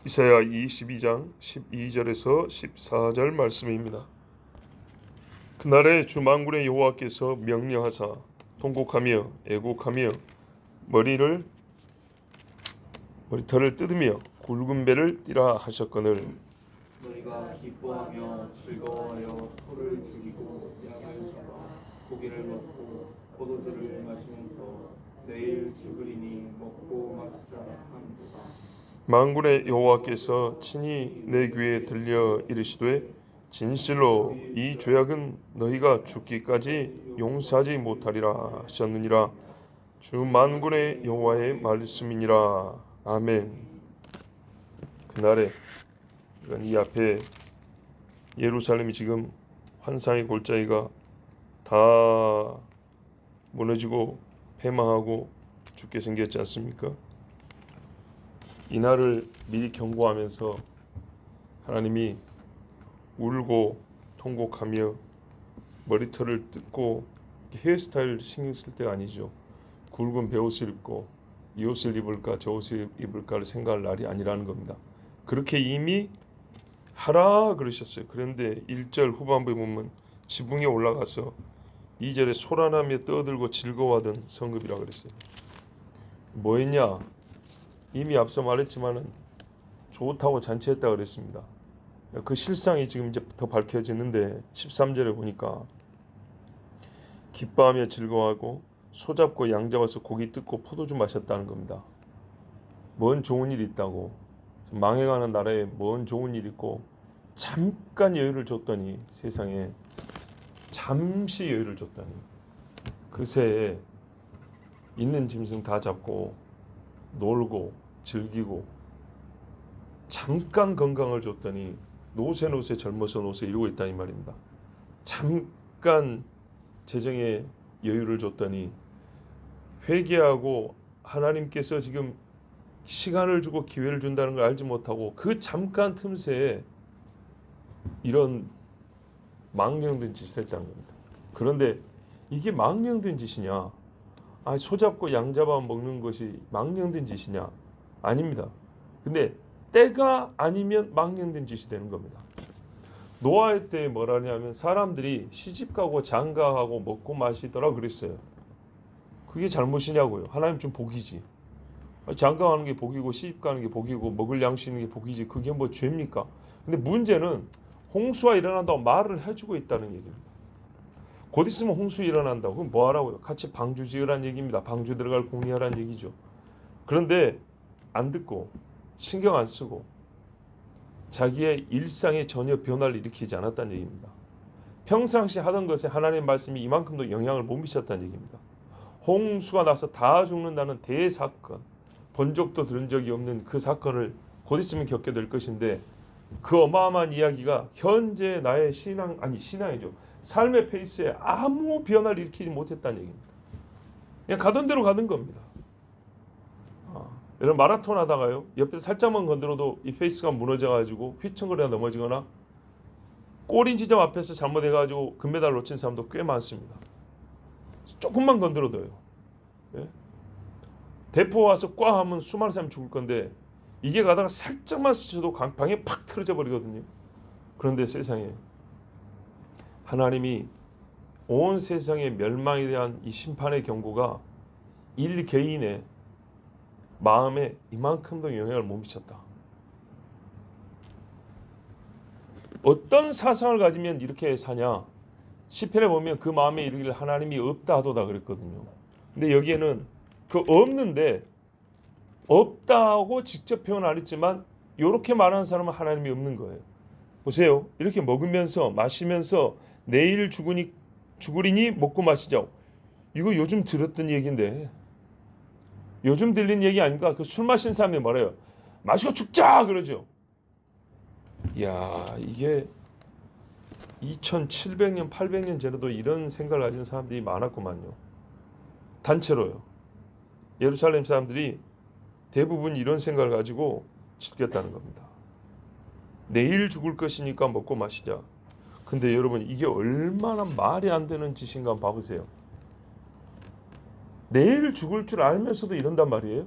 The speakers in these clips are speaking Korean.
이사야 22장 12절에서 14절 말씀입니다. 그날에 주 만군의 여호와께서 명령하사 통곡하며 애곡하며 머리털을 뜯으며 굵은 배를 띠라 하셨거늘 너희가 기뻐하며 즐거워하여 소를 죽이고 양을 잡아 고기를 먹고 포도주를 마시면서 내일 죽으리니 먹고 마시자 하는도다. 만군의 여호와께서 친히 내 귀에 들려 이르시되 진실로 이 죄악은 너희가 죽기까지 용서하지 못하리라 하셨느니라. 주 만군의 여호와의 말씀이니라. 아멘. 그날에 이 앞에 예루살렘이 지금 환상의 골짜기가 다 무너지고 패망하고 죽게 생겼지 않습니까? 이날을 미리 경고하면서 하나님이 울고 통곡하며 머리털을 뜯고 헤어스타일 신경 쓸 때가 아니죠. 굵은 베옷을 입고 이 옷을 입을까 저 옷을 입을까를 생각할 날이 아니라는 겁니다. 그렇게 이미 하라 그러셨어요. 그런데 1절 후반부에 보면 지붕에 올라가서 2절에 소란하며 떠들고 즐거워하던 성읍이라 그랬어요. 뭐 했냐? 이미 앞서 말했지만은 좋다고 잔치했다 그랬습니다. 그 실상이 지금 이제 더 밝혀지는데 13절에 보니까 기뻐하며 즐거워하고 소잡고 양 잡아서 고기 뜯고 포도주 마셨다는 겁니다. 뭔 좋은 일이 있다고, 망해가는 나라에 뭔 좋은 일 있고 잠깐 여유를 줬더니, 세상에 잠시 여유를 줬더니 그새 있는 짐승 다 잡고 놀고 즐기고 잠깐 건강을 줬더니 노세 젊어서 노세 이러고 있다 이 말입니다. 잠깐 재정에 여유를 줬더니 회개하고 하나님께서 지금 시간을 주고 기회를 준다는 걸 알지 못하고 그 잠깐 틈새에 이런 망령된 짓을 했다는 겁니다. 그런데 이게 망령된 짓이냐? 소 잡고 양 잡아 먹는 것이 망령된 짓이냐? 아닙니다. 근데 때가 아니면 망령된 짓이 되는 겁니다. 노아의 때에 뭐라냐면 사람들이 시집가고 장가하고 먹고 마시더라 그랬어요. 그게 잘못이냐고요. 하나님 준 복이지. 장가가는 게 복이고 시집가는 게 복이고 먹을 양식 있는 게 복이지. 그게 뭐 죄입니까? 근데 문제는 홍수가 일어난다고 말을 해주고 있다는 얘기입니다. 곧 있으면 홍수 일어난다고. 그럼 뭐 하라고요? 같이 방주 지으라는 얘기입니다. 방주 들어갈 공의하라는 얘기죠. 그런데 안 듣고 신경 안 쓰고 자기의 일상에 전혀 변화를 일으키지 않았다는 얘기입니다. 평상시 하던 것에 하나님의 말씀이 이만큼도 영향을 못 미쳤다는 얘기입니다. 홍수가 나서 다 죽는다는 대사건, 본 적도 들은 적이 없는 그 사건을 곧 있으면 겪게 될 것인데 그 어마어마한 이야기가 현재 나의 신앙이죠. 삶의 페이스에 아무 변화를 일으키지 못했다는 얘기입니다. 그냥 가던 대로 가는 겁니다. 여러분 마라톤 하다가요, 옆에서 살짝만 건드려도 이 페이스가 무너져가지고 휘청거리다 넘어지거나 골인 지점 앞에서 잘못해가지고 금메달 놓친 사람도 꽤 많습니다. 조금만 건드려도요. 예? 대포 와서 꽉 하면 수많은 사람이 죽을 건데 이게 가다가 살짝만 스쳐도 방에 팍 틀어져 버리거든요. 그런데 세상에 하나님이 온 세상의 멸망에 대한 이 심판의 경고가 일 개인의 마음에 이만큼도 영향을 못 미쳤다. 어떤 사상을 가지면 이렇게 사냐? 시편에 보면 그 마음에 이르기를 하나님이 없다 하도다 그랬거든요. 근데 여기에는 그 없는데 없다고 직접 표현 안 했지만 이렇게 말하는 사람은 하나님이 없는 거예요. 보세요. 이렇게 먹으면서 마시면서 내일 죽으리니 먹고 마시자고. 이거 요즘 들었던 얘기인데 요즘 들린 얘기 아닌가? 그 술 마신 사람이 뭐래요? 마시고 죽자 그러죠. 이야, 이게 2700년 800년 전에도 이런 생각을 가진 사람들이 많았구만요. 단체로요. 예루살렘 사람들이 대부분 이런 생각을 가지고 즐겼다는 겁니다. 내일 죽을 것이니까 먹고 마시자. 근데 여러분 이게 얼마나 말이 안 되는 짓인가 한번 봐보세요. 내일 죽을 줄 알면서도 이런단 말이에요.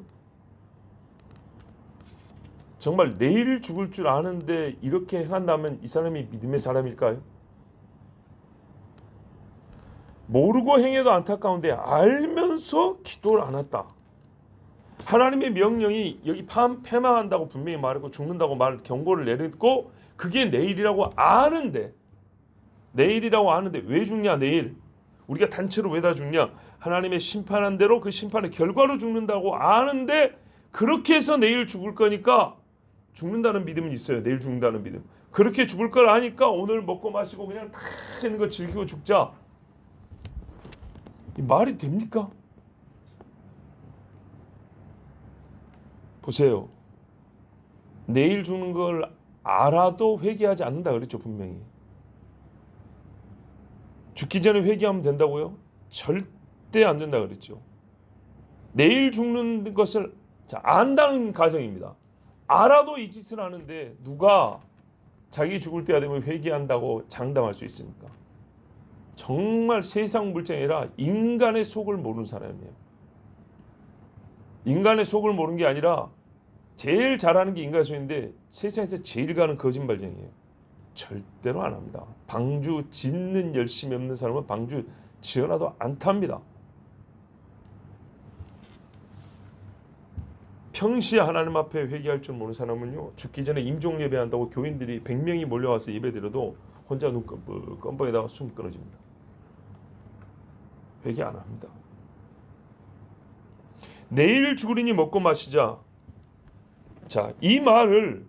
정말 내일 죽을 줄 아는데 이렇게 행한다면 이 사람이 믿음의 사람일까요? 모르고 행해도 안타까운데 알면서 기도를 안 했다. 하나님의 명령이 여기 패망한다고 분명히 말했고 죽는다고 경고를 내렸고 그게 내일이라고 아는데 왜 죽냐 내일 우리가 단체로 왜 다 죽냐 하나님의 심판한 대로 그 심판의 결과로 죽는다고 아는데 그렇게 해서 내일 죽을 거니까 죽는다는 믿음은 있어요. 내일 죽는다는 믿음. 그렇게 죽을 걸 아니까 오늘 먹고 마시고 그냥 다 있는 거 즐기고 죽자. 이 말이 됩니까? 보세요. 내일 죽는 걸 알아도 회개하지 않는다 그랬죠. 분명히. 죽기 전에 회개하면 된다고요? 절대 안 된다 그랬죠. 내일 죽는 것을 안다는 가정입니다. 알아도 이 짓을 하는데 누가 자기 죽을 때가 되면 회개한다고 장담할 수 있습니까? 정말 세상 물정이 아니라 인간의 속을 모르는 사람이에요. 인간의 속을 모르는 게 아니라 제일 잘하는 게 인간의 속인데 세상에서 제일 가는 거짓말쟁이에요. 절대로 안 합니다. 방주 짓는 열심이 없는 사람은 방주 지어놔도 안 탑니다. 평시에 하나님 앞에 회개할 줄 모르는 사람은요 죽기 전에 임종 예배한다고 교인들이 100명이 몰려와서 예배드려도 혼자 눈 껌뻑에다가 숨 끊어집니다. 회개 안 합니다. 내일 죽으리니 먹고 마시자. 자, 이 말을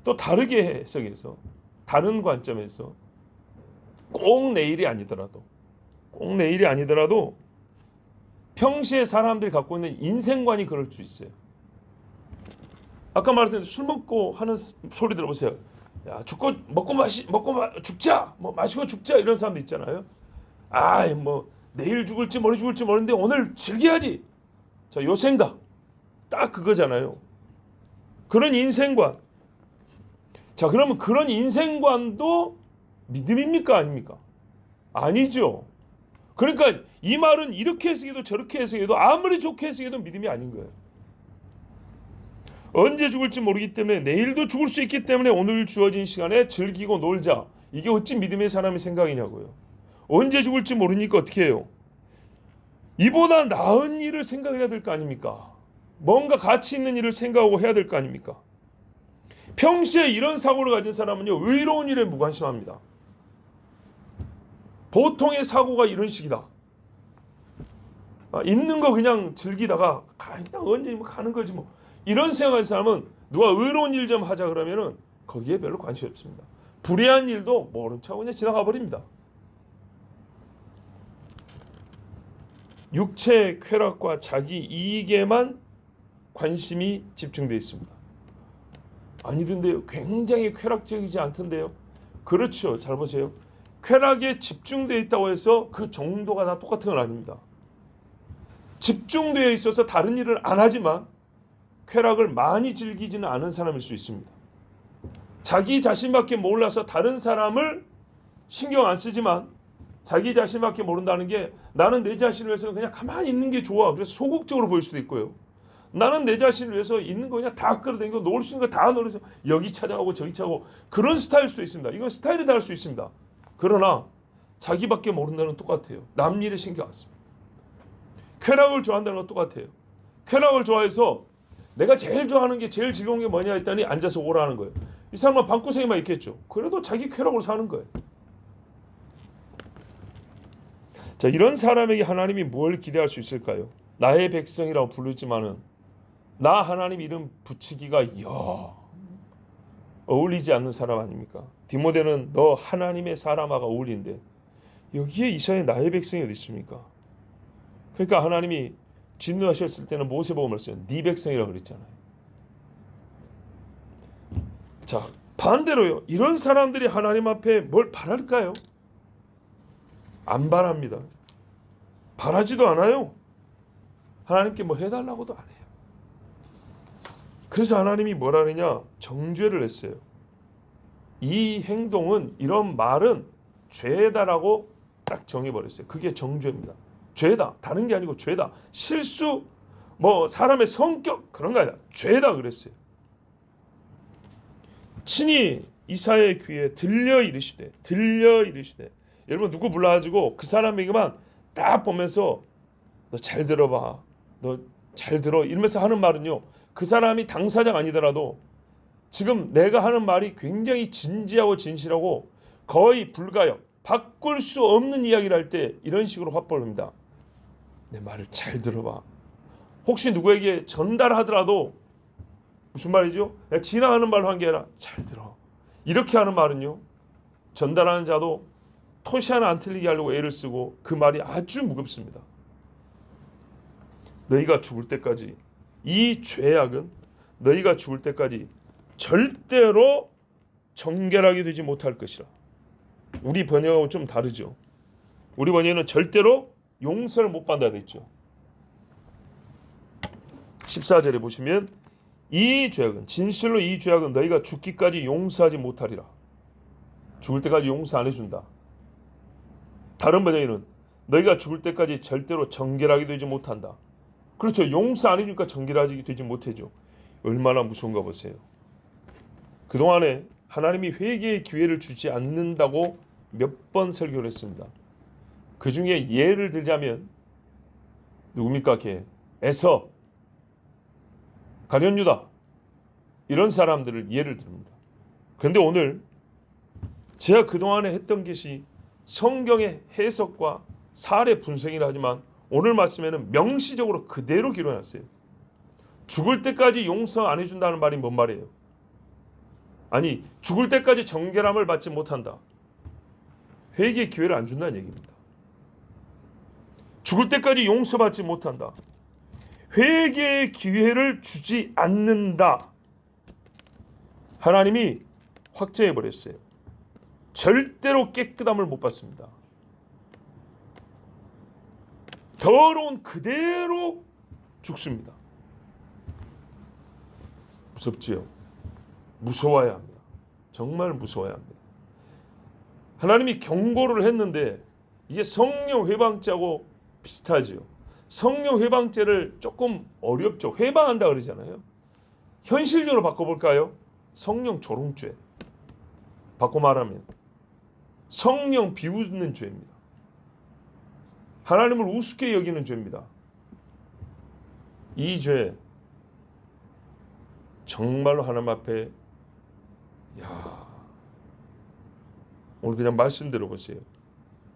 또 다르게 해석해서 다른 관점에서 꼭 내일이 아니더라도 평시에 사람들이 갖고 있는 인생관이 그럴 수 있어요. 아까 말했던 술 먹고 하는 소리 들어보세요. 야, 죽자. 뭐 마시고 죽자 이런 사람도 있잖아요. 뭐 내일 죽을지 모레 죽을지 모르는데 오늘 즐겨야지. 자, 요 생각 딱 그거잖아요. 그런 인생관. 자, 그러면 그런 인생관도 믿음입니까 아닙니까? 아니죠. 그러니까 이 말은 이렇게 해석해도 저렇게 해석해도 아무리 좋게 해석해도 믿음이 아닌 거예요. 언제 죽을지 모르기 때문에 내일도 죽을 수 있기 때문에 오늘 주어진 시간에 즐기고 놀자. 이게 어찌 믿음의 사람의 생각이냐고요. 언제 죽을지 모르니까 어떻게 해요? 이보다 나은 일을 생각해야 될 거 아닙니까? 뭔가 가치 있는 일을 생각하고 해야 될 거 아닙니까? 평시에 이런 사고를 가진 사람은요 의로운 일에 무관심합니다. 보통의 사고가 이런 식이다. 있는 거 그냥 즐기다가 그냥 언제 뭐 가는 거지 뭐 이런 생각하는 사람은 누가 의로운 일 좀 하자 그러면은 거기에 별로 관심이 없습니다. 불의한 일도 모른 척 그냥 지나가 버립니다. 육체의 쾌락과 자기 이익에만 관심이 집중되어 있습니다. 아니던데요. 굉장히 쾌락적이지 않던데요. 그렇죠. 잘 보세요. 쾌락에 집중되어 있다고 해서 그 정도가 다 똑같은 건 아닙니다. 집중되어 있어서 다른 일을 안 하지만 쾌락을 많이 즐기지는 않은 사람일 수 있습니다. 자기 자신밖에 몰라서 다른 사람을 신경 안 쓰지만 자기 자신밖에 모른다는 게 나는 내 자신을 위해서 그냥 가만히 있는 게 좋아. 그래서 소극적으로 보일 수도 있고요. 나는 내 자신을 위해서 있는 거 그냥 다 끌어당기고 놀 수 있는 거 다 놀아서 여기 찾아가고 저기 찾아가고 그런 스타일일 수도 있습니다. 이건 스타일이 다를 수 있습니다. 그러나 자기밖에 모른다는 똑같아요. 남 일에 신경 안 씁니다. 쾌락을 좋아한다는 건 똑같아요. 쾌락을 좋아해서 내가 제일 좋아하는 게 제일 즐거운 게 뭐냐 했더니 앉아서 오라는 거예요. 이 사람은 방구석에만 있겠죠. 그래도 자기 쾌락으로 사는 거예요. 자, 이런 사람에게 하나님이 뭘 기대할 수 있을까요? 나의 백성이라고 부르지만은 나 하나님 이름 붙이기가 어울리지 않는 사람 아닙니까? 디모데는 너 하나님의 사람하고 어울린데 여기에 이사야 나의 백성이 어디 있습니까? 그러니까 하나님이 진노하셨을 때는 모세보고 말했어요. 네 백성이라고 그랬잖아요. 자, 반대로요. 이런 사람들이 하나님 앞에 뭘 바랄까요? 안 바랍니다. 바라지도 않아요. 하나님께 뭐 해달라고도 안 해요. 그래서 하나님이 뭐라 그러냐? 정죄를 했어요. 이 행동은 이런 말은 죄다라고 딱 정해버렸어요. 그게 정죄입니다. 죄다. 다른 게 아니고 죄다. 실수, 뭐 사람의 성격 그런 거 아니라 죄다 그랬어요. 친히 이사야의 귀에 들려 이르시되 여러분 누구 불러가지고 그 사람에게만 딱 보면서 너 잘 들어봐, 너 잘 들어 이러면서 하는 말은요, 그 사람이 당사자가 아니더라도 지금 내가 하는 말이 굉장히 진지하고 진실하고 거의 불가역, 바꿀 수 없는 이야기를 할 때 이런 식으로 화법을 합니다. 내 말을 잘 들어봐. 혹시 누구에게 전달하더라도 무슨 말이죠? 내가 지나가는 말로 한 게 아니라 잘 들어. 이렇게 하는 말은요, 전달하는 자도 토시 하나 안 틀리게 하려고 애를 쓰고 그 말이 아주 무겁습니다. 너희가 죽을 때까지, 이 죄악은 너희가 죽을 때까지 절대로 정결하게 되지 못할 것이라. 우리 번역하고 좀 다르죠. 우리 번역에는 절대로 용서를 못 받는다 돼 있죠. 14절에 보시면 이 죄악은, 진실로 이 죄악은 너희가 죽기까지 용서하지 못하리라. 죽을 때까지 용서 안 해준다. 다른 번역에는 너희가 죽을 때까지 절대로 정결하게 되지 못한다. 그렇죠. 용서 안 해주니까 정결하게 되지 못해죠. 얼마나 무서운가 보세요. 그동안에 하나님이 회개의 기회를 주지 않는다고 몇 번 설교를 했습니다. 그 중에 예를 들자면 누굽니까? 에서, 가룟유다 이런 사람들을 예를 듭니다. 그런데 오늘 제가 그동안에 했던 것이 성경의 해석과 사례 분석이라 하지만 오늘 말씀에는 명시적으로 그대로 기록해놨어요. 죽을 때까지 용서 안 해준다는 말이 뭔 말이에요? 아니, 죽을 때까지 정결함을 받지 못한다. 회개의 기회를 안 준다는 얘기입니다. 죽을 때까지 용서받지 못한다. 회개의 기회를 주지 않는다. 하나님이 확정해버렸어요. 절대로 깨끗함을 못 받습니다. 더러운 그대로 죽습니다. 무섭지요? 무서워야 합니다. 정말 무서워야 합니다. 하나님이 경고를 했는데 이게 성령 회방죄하고 비슷하지요. 성령 회방죄를 조금 어렵죠. 회방한다 그러잖아요. 현실적으로 바꿔볼까요? 성령 조롱죄. 바꿔 말하면 성령 비웃는 죄입니다. 하나님을 우습게 여기는 죄입니다. 이 죄 정말로 하나님 앞에 오늘 그냥 말씀 들어보세요.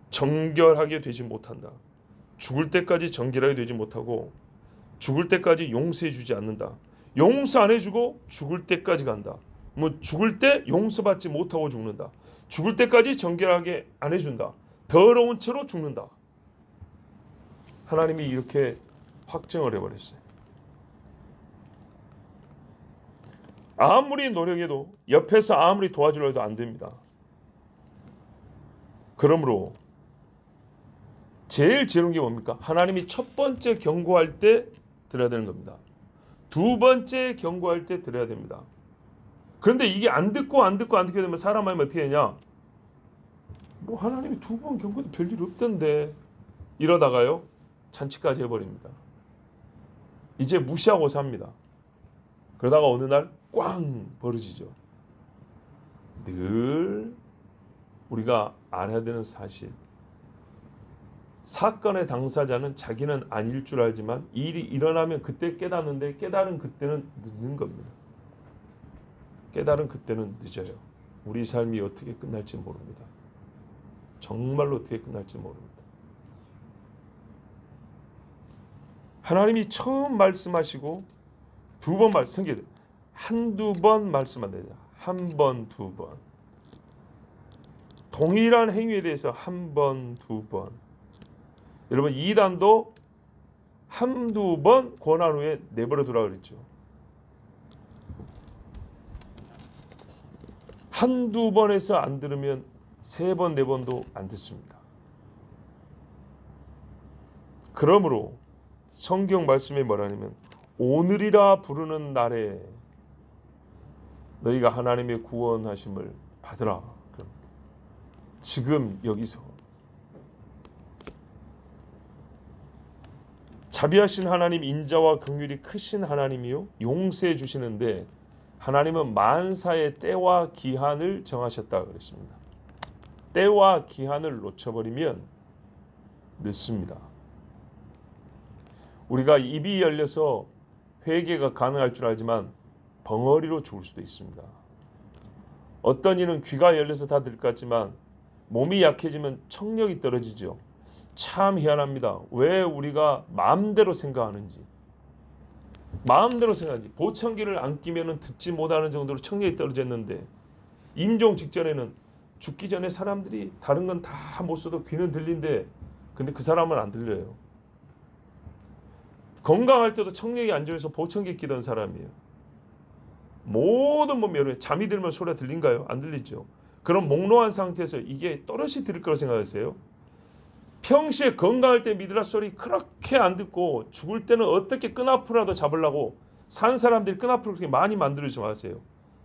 정결하게 되지 못한다. 죽을 때까지 정결하게 되지 못하고 죽을 때까지 용서해 주지 않는다. 용서 안 해주고 죽을 때까지 간다. 죽을 때 용서받지 못하고 죽는다. 죽을 때까지 정결하게 안 해준다. 더러운 채로 죽는다. 하나님이 이렇게 확정을 해버렸어요. 아무리 노력해도, 옆에서 아무리 도와주려 해도 안 됩니다. 그러므로 제일 지혜로운 게 뭡니까? 하나님이 첫 번째 경고할 때 들어야 되는 겁니다. 두 번째 경고할 때 들어야 됩니다. 그런데 이게 안 듣게 되면 사람 마음이 어떻게 되냐? 하나님이 두 번 경고도 별일 없던데 이러다가요 잔치까지 해버립니다. 이제 무시하고 삽니다. 그러다가 어느 날 꽝 벌어지죠. 늘 우리가 알아야 되는 사실, 사건의 당사자는 자기는 아닐 줄 알지만 일이 일어나면 그때 깨닫는데 깨달은 그때는 늦는 겁니다. 깨달은 그때는 늦어요. 우리 삶이 어떻게 끝날지 모릅니다. 정말로 어떻게 끝날지 모릅니다. 하나님이 처음 말씀하시고 두 번 말씀하세요. 한두 번 말씀 안 되냐. 한 번, 두 번. 동일한 행위에 대해서 한 번, 두 번. 여러분 이단도 한두 번 권한 후에 내버려 두라 그랬죠. 한두 번에서 안 들으면 세 번, 네 번도 안 듣습니다. 그러므로 성경 말씀에 뭐라냐면 오늘이라 부르는 날에 너희가 하나님의 구원하심을 받으라. 지금 여기서 자비하신 하나님, 인자와 긍휼이 크신 하나님이요 용서해 주시는데 하나님은 만사의 때와 기한을 정하셨다고 그랬습니다. 때와 기한을 놓쳐버리면 늦습니다. 우리가 입이 열려서 회개가 가능할 줄 알지만 벙어리로 죽을 수도 있습니다. 어떤 이는 귀가 열려서 다 들을 것 같지만 몸이 약해지면 청력이 떨어지죠. 참 희한합니다. 왜 우리가 마음대로 생각하는지. 보청기를 안 끼면 듣지 못하는 정도로 청력이 떨어졌는데 임종 직전에는 죽기 전에 사람들이 다른 건 다 못 써도 귀는 들린데 근데 그 사람은 안 들려요. 건강할 때도 청력이 안 좋아서 보청기 끼던 사람이에요. 모든 몸이 여러분 잠이 들면 소리가 들린가요? 안 들리죠. 그럼 몽롱한 상태에서 이게 또렷이 들을 거라고 생각하세요? 평시에 건강할 때 미드라 소리 그렇게 안 듣고 죽을 때는 어떻게 끈앞으로라도 잡으려고 산 사람들이 끈앞으로 그렇게 많이 만들지 마세요.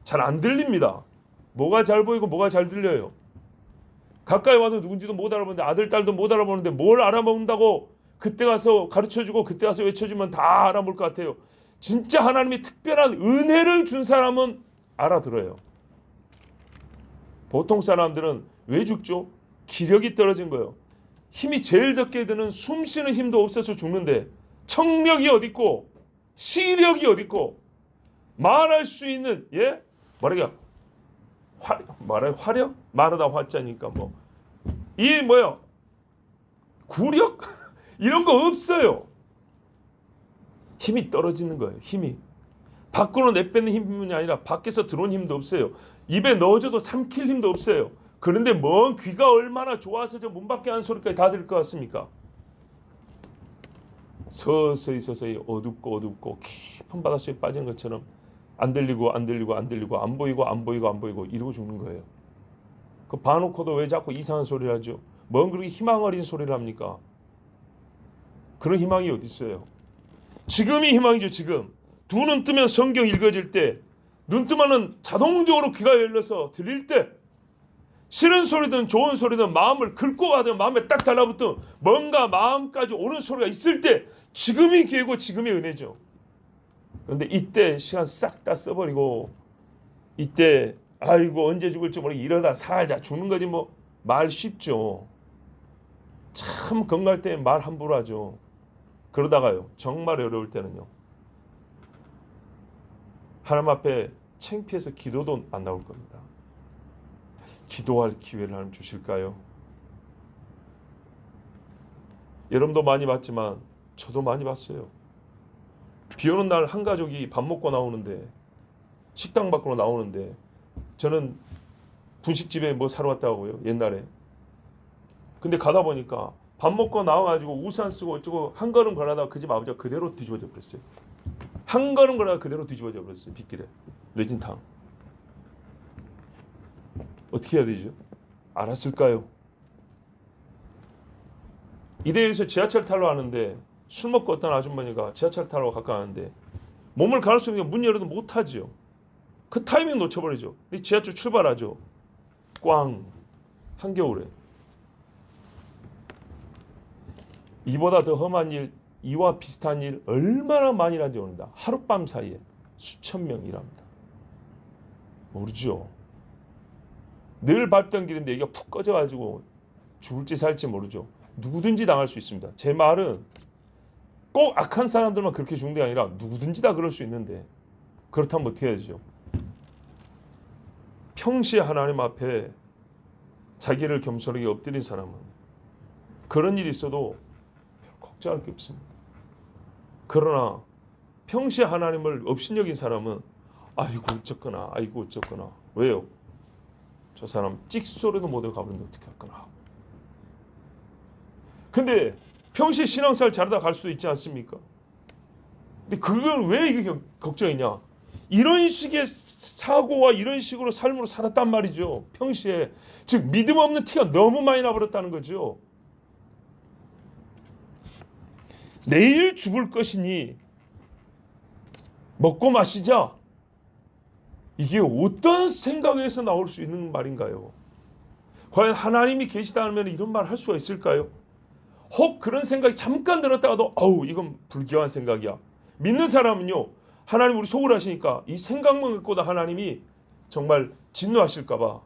잘 안 들립니다. 뭐가 잘 보이고 뭐가 잘 들려요. 가까이 와서 누군지도 못 알아보는데 아들 딸도 못 알아보는데 뭘 알아본다고 그때 가서 가르쳐주고 그때 가서 외쳐주면 다 알아볼 것 같아요. 진짜 하나님이 특별한 은혜를 준 사람은 알아들어요. 보통 사람들은 왜 죽죠? 기력이 떨어진 거예요. 힘이 제일 적게 드는 숨 쉬는 힘도 없어서 죽는데 청력이 어디 있고 시력이 어디 있고 말할 수 있는 화력? 말하다 화자니까 이 구력? 이런 거 없어요. 힘이 떨어지는 거예요. 힘이. 밖으로 내뱉는 힘이 아니라 밖에서 들어온 힘도 없어요. 입에 넣어줘도 삼킬 힘도 없어요. 그런데 먼 귀가 얼마나 좋아서 저 문 밖에 하는 소리까지 다 들을 것 같습니까? 서서히 어둡고 깊은 바닷속에 빠진 것처럼 안 들리고 안 보이고 이러고 죽는 거예요. 그 봐놓고도 왜 자꾸 이상한 소리를 하죠? 뭔 그렇게 희망 어린 소리를 합니까? 그런 희망이 어디 있어요? 지금이 희망이죠. 지금 두 눈 뜨면 성경 읽어질 때, 눈 뜨면은 자동적으로 귀가 열려서 들릴 때, 싫은 소리든 좋은 소리든 마음을 긁고 가든 마음에 딱 달라붙든 뭔가 마음까지 오는 소리가 있을 때 지금이 기회고 지금이 은혜죠. 그런데 이때 시간 싹 다 써버리고 이때 아이고 언제 죽을지 모르게 이러다 살다 죽는 거지 말 쉽죠. 참 건강할 때 말 함부로 하죠. 그러다가요 정말 어려울 때는요 하나님 앞에 창피해서 기도도 안 나올 겁니다. 기도할 기회를 하나님 주실까요? 여러분도 많이 봤지만 저도 많이 봤어요. 비 오는 날 한 가족이 밥 먹고 나오는데 식당 밖으로 나오는데 저는 분식집에 사러 왔다고요 옛날에. 근데 가다 보니까 밥 먹고 나와가지고 우산 쓰고 어쩌고 한 걸음 걸어다가 그 집 아버지가 그대로 뒤집어져 버렸어요. 한 걸음 걸어다가 그대로 뒤집어져 버렸어요. 빗길에 뇌진탕. 어떻게 해야 되죠? 알았을까요? 이대에서 지하철 타러 가는데 술 먹고 어떤 아주머니가 지하철 타러 가까웠는데 몸을 가눌 수 있는 게 문 열어도 못하지요. 그 타이밍 놓쳐버리죠. 지하철 출발하죠. 꽝. 한겨울에. 이보다 더 험한 일, 이와 비슷한 일 얼마나 많이 일하는지 모릅니다. 하룻밤 사이에 수천 명 일합니다. 모르죠. 늘 밟던 길인데 여기가 푹 꺼져가지고 죽을지 살지 모르죠. 누구든지 당할 수 있습니다. 제 말은 꼭 악한 사람들만 그렇게 죽는 게 아니라 누구든지 다 그럴 수 있는데 그렇다면 어떻게 해야죠? 평시에 하나님 앞에 자기를 겸손하게 엎드린 사람은 그런 일이 있어도 걱정할 게 없습니다. 그러나 평시에 하나님을 업신여긴 사람은 아이고 어쩌거나 왜요? 저 사람 찍소리도 못하고 가버리는데 어떻게 할거나. 근데 평시에 신앙생활 잘하다 갈 수도 있지 않습니까? 근데 그걸 왜 이게 걱정이냐? 이런 식의 사고와 이런 식으로 삶으로 살았단 말이죠. 평시에. 즉 믿음 없는 티가 너무 많이 나버렸다는 거죠. 내일 죽을 것이니 먹고 마시자. 이게 어떤 생각에서 나올 수 있는 말인가요? 과연 하나님이 계시다면 이런 말을 할 수가 있을까요? 혹 그런 생각이 잠깐 들었다가도 이건 불교한 생각이야. 믿는 사람은요 하나님 우리 속을 아시니까 이 생각만 갖고도 하나님이 정말 진노하실까 봐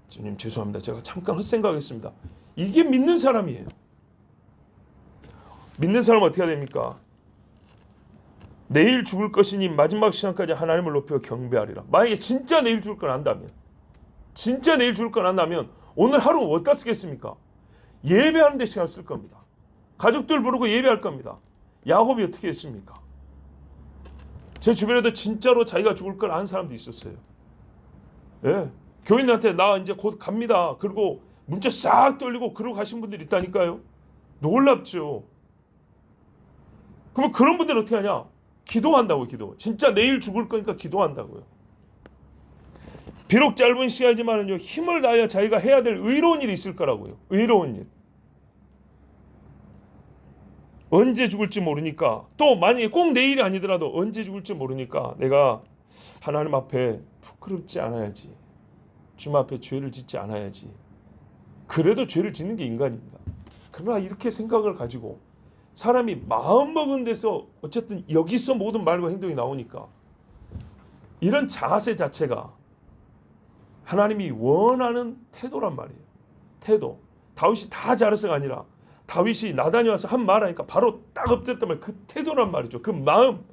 주님 죄송합니다. 제가 잠깐 헛생각했습니다. 이게 믿는 사람이에요. 믿는 사람은 어떻게 해야 됩니까? 내일 죽을 것이니 마지막 시간까지 하나님을 높여 경배하리라. 만약에 진짜 내일 죽을 걸 안다면, 진짜 내일 죽을 걸 안다면 오늘 하루 어디다 쓰겠습니까? 예배하는 데 시간을 쓸 겁니다. 가족들 부르고 예배할 겁니다. 야곱이 어떻게 했습니까? 제 주변에도 진짜로 자기가 죽을 걸 아는 사람도 있었어요. 예, 교인한테 나 이제 곧 갑니다. 그리고 문자 싹 돌리고 그러고 가신 분들이 있다니까요. 놀랍죠. 그러면 그런 분들은 어떻게 하냐? 기도한다고요. 기도. 진짜 내일 죽을 거니까 기도한다고요. 비록 짧은 시간이지만은요, 힘을 다하여 자기가 해야 될 의로운 일이 있을 거라고요. 의로운 일. 언제 죽을지 모르니까, 또 만약에 꼭 내일이 아니더라도 언제 죽을지 모르니까 내가 하나님 앞에 부끄럽지 않아야지. 주님 앞에 죄를 짓지 않아야지. 그래도 죄를 짓는 게 인간입니다. 그러나 이렇게 생각을 가지고 사람이 마음먹은 데서 어쨌든 여기서 모든 말과 행동이 나오니까 이런 자세 자체가 하나님이 원하는 태도란 말이에요. 태도. 다윗이 다 잘해서가 아니라 다윗이 나단이 와서 한 말 하니까 바로 딱 엎드렸단 말이에요. 그 태도란 말이죠. 그 마음.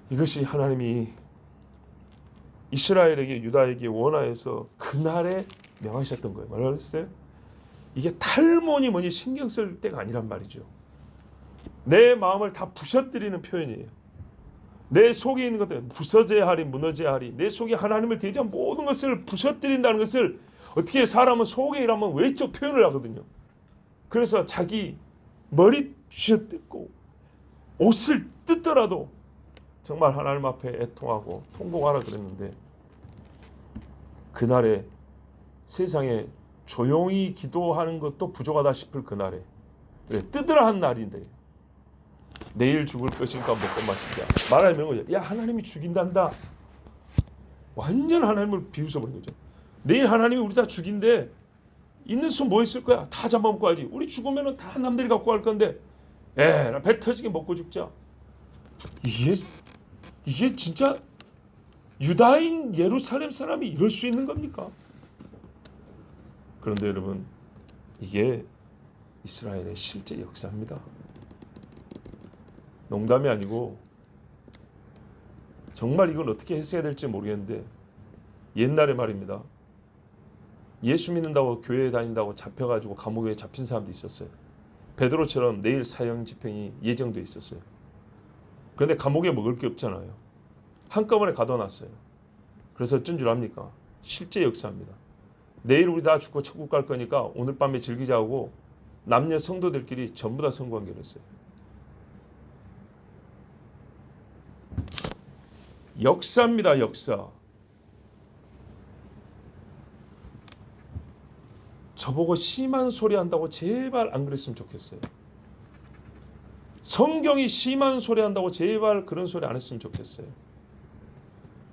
이것이 하나님이 이스라엘에게 유다에게 원하여서 그날에 명하셨던 거예요. 뭐라고 했어요? 이게 탈모니 뭐니 신경 쓸 때가 아니란 말이죠. 내 마음을 다 부셔뜨리는 표현이에요. 내 속에 있는 것들 부서져야 하리 무너져야 하리. 내 속에 하나님을 대적한 모든 것을 부셔뜨린다는 것을 어떻게 사람은 속에 일하면 외적 표현을 하거든요. 그래서 자기 머리 쥐어뜯고 옷을 뜯더라도 정말 하나님 앞에 애통하고 통곡하라 그랬는데 그날에 세상에 조용히 기도하는 것도 부족하다 싶을 그날에 뜯으라 한 날인데 내일 죽을 것이니까 먹고 마시자 말하면 거죠. 야 하나님이 죽인단다. 완전 하나님을 비웃어버린 거죠. 내일 하나님이 우리 다 죽인데 있는 수 뭐 있을 거야? 다 잡아먹고 가야지. 우리 죽으면 다 남들이 갖고 갈 건데 배 터지게 먹고 죽자. 이게 진짜 유다인 예루살렘 사람이 이럴 수 있는 겁니까? 그런데 여러분 이게 이스라엘의 실제 역사입니다. 농담이 아니고 정말 이걸 어떻게 해석해야 될지 모르겠는데 옛날에 말입니다. 예수 믿는다고 교회에 다닌다고 잡혀가지고 감옥에 잡힌 사람도 있었어요. 베드로처럼 내일 사형 집행이 예정돼 있었어요. 그런데 감옥에 먹을 게 없잖아요. 한꺼번에 가둬놨어요. 그래서 어쩐 줄 압니까? 실제 역사입니다. 내일 우리 다 죽고 천국 갈 거니까 오늘 밤에 즐기자고 남녀 성도들끼리 전부 다 성관계를 했어요. 역사입니다. 역사. 저보고 심한 소리 한다고 제발 안 그랬으면 좋겠어요. 성경이 심한 소리 한다고 제발 그런 소리 안 했으면 좋겠어요.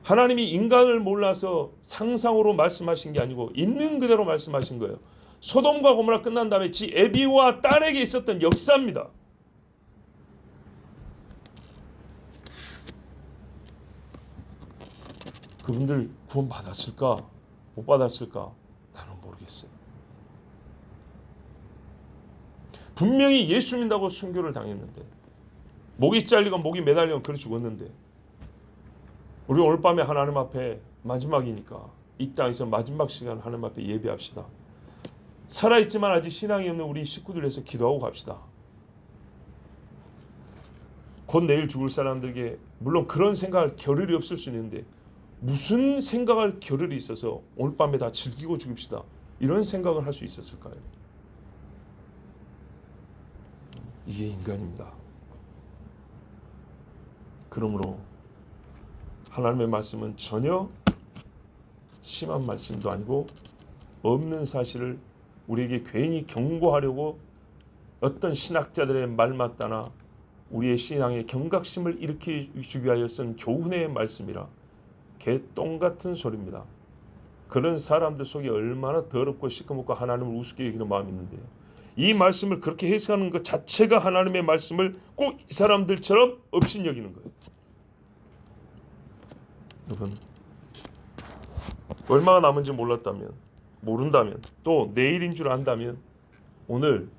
하나님이 인간을 몰라서 상상으로 말씀하신 게 아니고 있는 그대로 말씀하신 거예요. 소돔과 고모라 끝난 다음에 지 애비와 딸에게 있었던 역사입니다. 그분들 구원 받았을까? 못 받았을까? 나는 모르겠어요. 분명히 예수 믿는다고 순교를 당했는데 목이 잘리건 목이 매달리건 그래 죽었는데 우리 오늘 밤에 하나님 앞에 마지막이니까 이 땅에서 마지막 시간 하나님 앞에 예배합시다. 살아있지만 아직 신앙이 없는 우리 식구들 위해서 기도하고 갑시다. 곧 내일 죽을 사람들에게 물론 그런 생각할 겨를이 없을 수 있는데 무슨 생각할 겨를이 있어서 오늘 밤에 다 즐기고 죽읍시다. 이런 생각을 할 수 있었을까요? 이게 인간입니다. 그러므로 하나님의 말씀은 전혀 심한 말씀도 아니고 없는 사실을 우리에게 괜히 경고하려고 어떤 신학자들의 말맞다나 우리의 신앙의 경각심을 일으키기 위하여 쓴 교훈의 말씀이라 개똥 같은 소리입니다. 그런 사람들 속에 얼마나 더럽고 시커멓고 하나님을 우습게 여기는 마음이 있는데요. 이 말씀을 그렇게 해석하는 것 자체가 하나님의 말씀을 꼭 이 사람들처럼 업신여기는 거예요. 여러분, 얼마가 남은지 모른다면 또 내일인 줄 안다면 오늘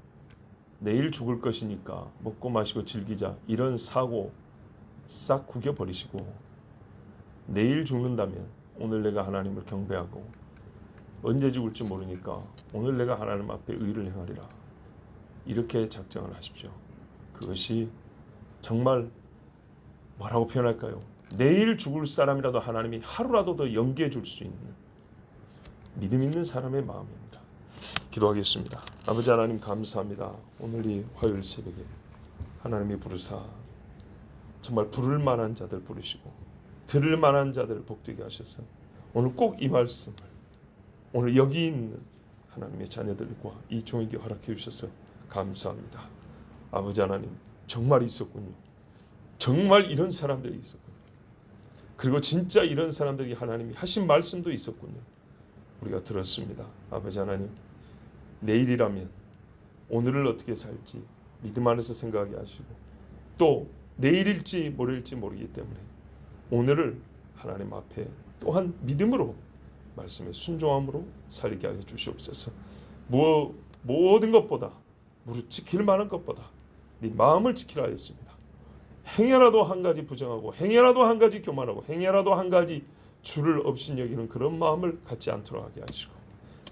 내일 죽을 것이니까 먹고 마시고 즐기자 이런 사고 싹 구겨버리시고, 내일 죽는다면 오늘 내가 하나님을 경배하고 언제 죽을지 모르니까 오늘 내가 하나님 앞에 의를 행하리라, 이렇게 작정을 하십시오. 그것이 정말 뭐라고 표현할까요? 내일 죽을 사람이라도 하나님이 하루라도 더 연기해 줄 수 있는 믿음 있는 사람의 마음입니다. 기도하겠습니다. 아버지 하나님, 감사합니다. 오늘 이 화요일 새벽에 하나님이 부르사 정말 부를 만한 자들 부르시고 들을 만한 자들 복되게 하셔서 오늘 꼭 이 말씀을 오늘 여기 있는 하나님의 자녀들과 이 종에게 허락해 주셔서 감사합니다. 아버지 하나님, 정말 있었군요. 정말 이런 사람들이 있었군요. 그리고 진짜 이런 사람들이 하나님이 하신 말씀도 있었군요. 우리가 들었습니다. 아버지 하나님, 내일이라면 오늘을 어떻게 살지 믿음 안에서 생각하게 하시고, 또 내일일지 모레일지 모르기 때문에 오늘을 하나님 앞에 또한 믿음으로 말씀에 순종함으로 살게 하여 주시옵소서. 모든 것보다 무릇 지킬 만한 것보다 네 마음을 지키라 했습니다. 행여라도 한 가지 부정하고 행여라도 한 가지 교만하고 행여라도 한 가지 주를 업신여기는 그런 마음을 갖지 않도록 하게 하시고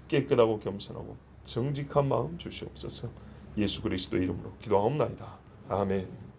깨끗하고 겸손하고 정직한 마음 주시옵소서. 예수 그리스도 이름으로 기도하옵나이다. 아멘.